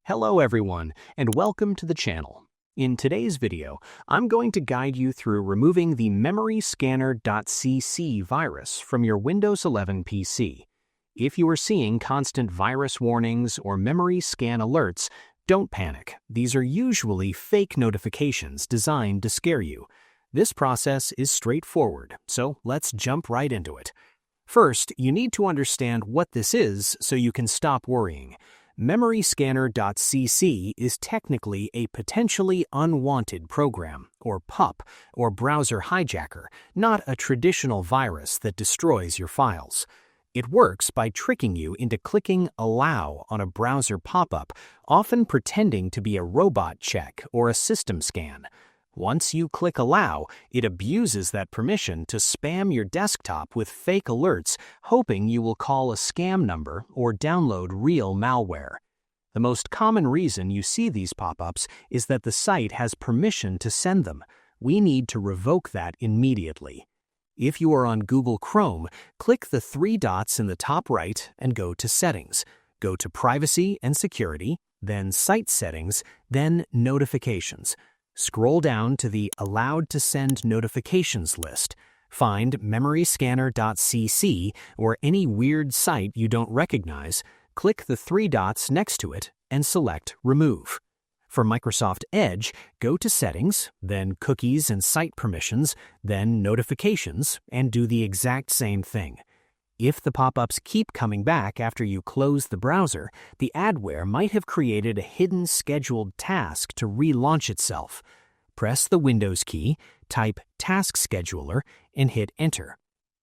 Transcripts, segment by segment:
Hello everyone, and welcome to the channel. In today's video, I'm going to guide you through removing the Memory-Scanner.cc virus from your Windows 11 PC. If you are seeing constant virus warnings or memory scan alerts, don't panic. These are usually fake notifications designed to scare you. This process is straightforward, so let's jump right into it. First, you need to understand what this is so you can stop worrying. Memory-Scanner.cc is technically a potentially unwanted program, or PUP, or browser hijacker, not a traditional virus that destroys your files. It works by tricking you into clicking Allow on a browser pop-up, often pretending to be a robot check or a system scan. Once you click Allow, it abuses that permission to spam your desktop with fake alerts, hoping you will call a scam number or download real malware. The most common reason you see these pop-ups is that the site has permission to send them. We need to revoke that immediately. If you are on Google Chrome, click the three dots in the top right and go to Settings. Go to Privacy and Security, then Site Settings, then Notifications. Scroll down to the Allowed to Send Notifications list. Find Memory-Scanner.cc or any weird site you don't recognize. Click the three dots next to it and select Remove. For Microsoft Edge, go to Settings, then Cookies and Site Permissions, then Notifications, and do the exact same thing. If the pop-ups keep coming back after you close the browser, the adware might have created a hidden scheduled task to relaunch itself. Press the Windows key, type Task Scheduler, and hit Enter.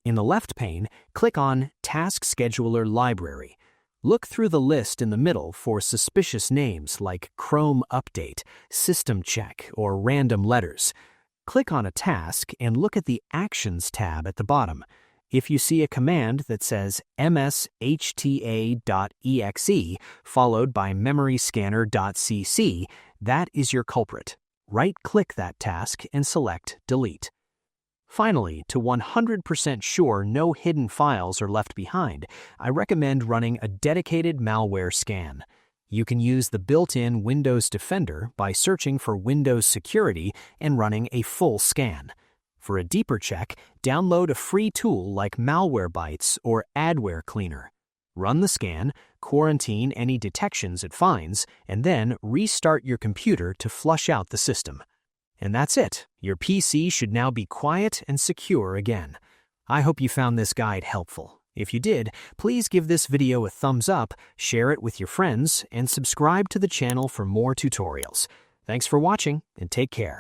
In the left pane, click on Task Scheduler Library. Look through the list in the middle for suspicious names like Chrome Update, System Check, or random letters. Click on a task and look at the Actions tab at the bottom. If you see a command that says mshta.exe followed by Memory-Scanner.cc, that is your culprit. Right-click that task and select Delete. Finally, to 100% sure no hidden files are left behind, I recommend running a dedicated malware scan. You can use the built-in Windows Defender by searching for Windows Security and running a full scan. For a deeper check, download a free tool like Malwarebytes or Adware Cleaner. Run the scan, quarantine any detections it finds, and then restart your computer to flush out the system. And that's it. Your PC should now be quiet and secure again. I hope you found this guide helpful. If you did, please give this video a thumbs up, share it with your friends, and subscribe to the channel for more tutorials. Thanks for watching, and take care.